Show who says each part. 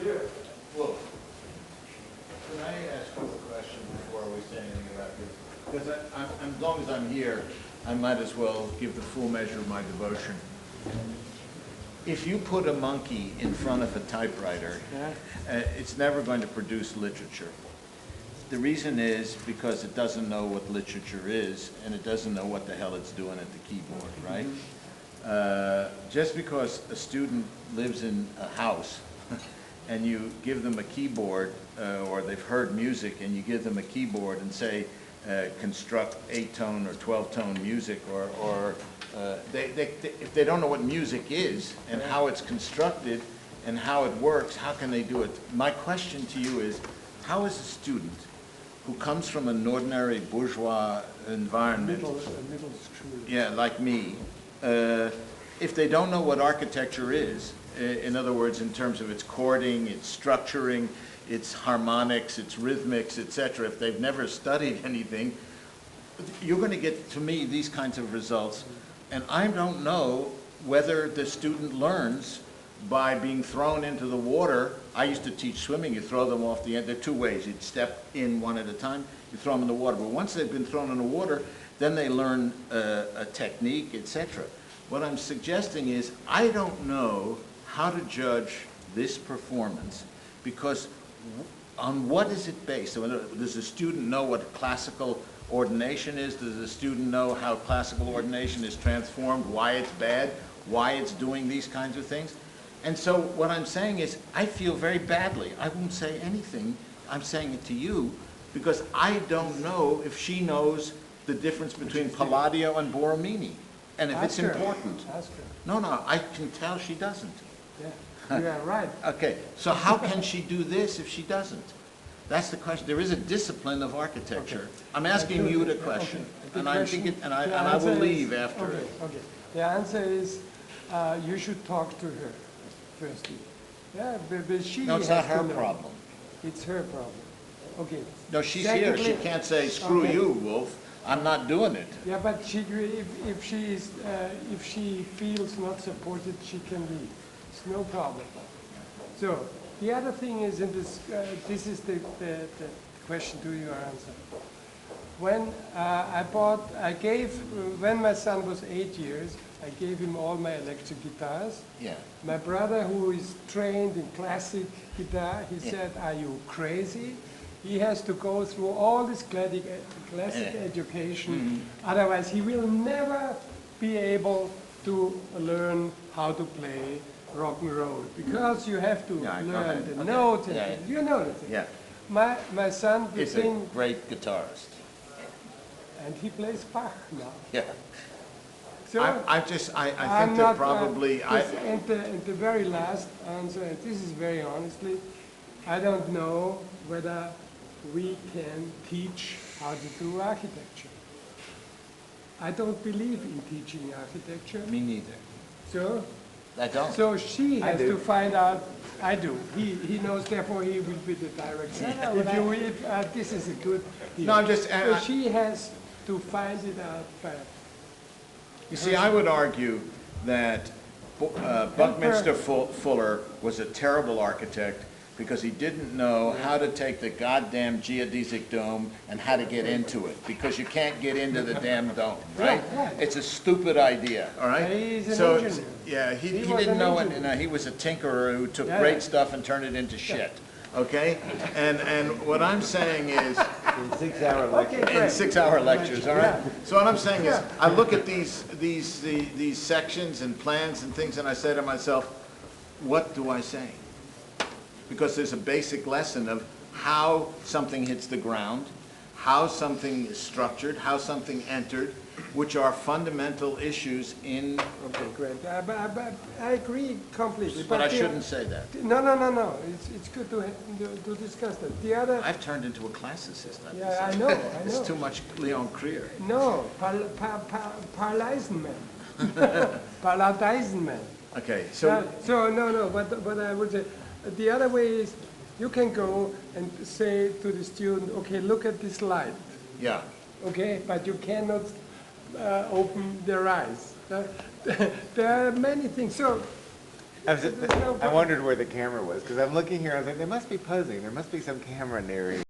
Speaker 1: Sure. Well, can I ask you a question before we say anything about this? Because as long as I'm here, I might as well give the full measure of my devotion. If you put a monkey in front of a typewriter, it's never going to produce literature. The reason is because it doesn't know what literature is, and it doesn't know what the hell it's doing at the keyboard, right? Just because a student lives in a house and you give them a keyboard, or they've heard music and you give them a keyboard and say, construct 8-tone or 12-tone music, or if they don't know what music is and how it's constructed and how it works, how can they do it? My question to you is, how is a student who comes from an ordinary bourgeois environment,
Speaker 2: middle school,
Speaker 1: yeah, like me, if they don't know what architecture is, in other words, in terms of its chording, its structuring, its harmonics, its rhythmics, etc., if they've never studied anything, you're going to get, to me, these kinds of results. And I don't know whether the student learns by being thrown into the water. I used to teach swimming. You throw them off the end. There are two ways. You'd step in one at a time. You throw them in the water. But once they've been thrown in the water, then they learn a technique, etc. What I'm suggesting is I don't know how to judge this performance, because on what is it based? So does the student know what classical ordination is? Does the student know how classical ordination is transformed, why it's bad, why it's doing these kinds of things? And so what I'm saying is I feel very badly. I won't say anything. I'm saying it to you because I don't know if she knows the difference between Palladio and Borromini, and if it's important.
Speaker 2: Ask her.
Speaker 1: No, I can tell she doesn't.
Speaker 2: Yeah, you are right.
Speaker 1: Okay, so how can she do this if she doesn't? That's the question. There is a discipline of architecture. Okay. I'm asking you the question, and I think it, and I will leave after.
Speaker 2: Okay. The answer is you should talk to her firstly. Yeah, but she.
Speaker 1: No, it's not her problem.
Speaker 2: It's her problem. Okay.
Speaker 1: No, she's here. She can't say screw you, Wolf. I'm not doing it.
Speaker 2: Yeah, but if she feels not supported, she can leave. It's no problem. So the other thing is, in this, this is the question to your answer. When when my son was 8 years, I gave him all my electric guitars.
Speaker 1: Yeah.
Speaker 2: My brother, who is trained in classic guitar, he said, "Are you crazy? He has to go through all this classic education, otherwise he will never be able to learn how to play rock and roll, because you have to learn the notes, and you know the thing."
Speaker 1: Yeah.
Speaker 2: My son
Speaker 1: is a great guitarist.
Speaker 2: And he plays Bach now.
Speaker 1: Yeah.
Speaker 2: So
Speaker 1: I think that probably...
Speaker 2: and the very last answer, and this is very honestly, I don't know whether we can teach how to do architecture. I don't believe in teaching architecture.
Speaker 1: Me neither.
Speaker 2: So?
Speaker 1: I don't.
Speaker 2: So she has to find out. I do. He knows, therefore he will be the director. This is a good deal.
Speaker 1: No, I'm just...
Speaker 2: so she has to find it out by...
Speaker 1: You see, I would argue that Buckminster Fuller was a terrible architect because he didn't know how to take the goddamn geodesic dome and how to get into it, because you can't get into the damn dome, right? It's a stupid idea, all right?
Speaker 2: He's an engineer.
Speaker 1: Yeah, he didn't know it, and he was a tinkerer who took great stuff and turned it into shit, okay? And what I'm saying is...
Speaker 3: In 6-hour lectures.
Speaker 1: In 6-hour lectures, all right? So what I'm saying is, I look at these sections and plans and things, and I say to myself, what do I say? Because there's a basic lesson of how something hits the ground, how something is structured, how something entered, which are fundamental issues in...
Speaker 2: Okay, great. I agree completely.
Speaker 1: But I shouldn't say that.
Speaker 2: No. It's good to discuss that. The other...
Speaker 1: I've turned into a classicist.
Speaker 2: Yeah, I know.
Speaker 1: It's too much Leon Krier.
Speaker 2: No, Eisenman. Eisenman.
Speaker 1: Okay, so...
Speaker 2: No, but I would say, the other way is, you can go and say to the student, okay, look at this light.
Speaker 1: Yeah.
Speaker 2: Okay, but you cannot open their eyes. There are many things. So
Speaker 3: I wondered where the camera was, because I'm looking here, I was like, they must be posing, there must be some camera near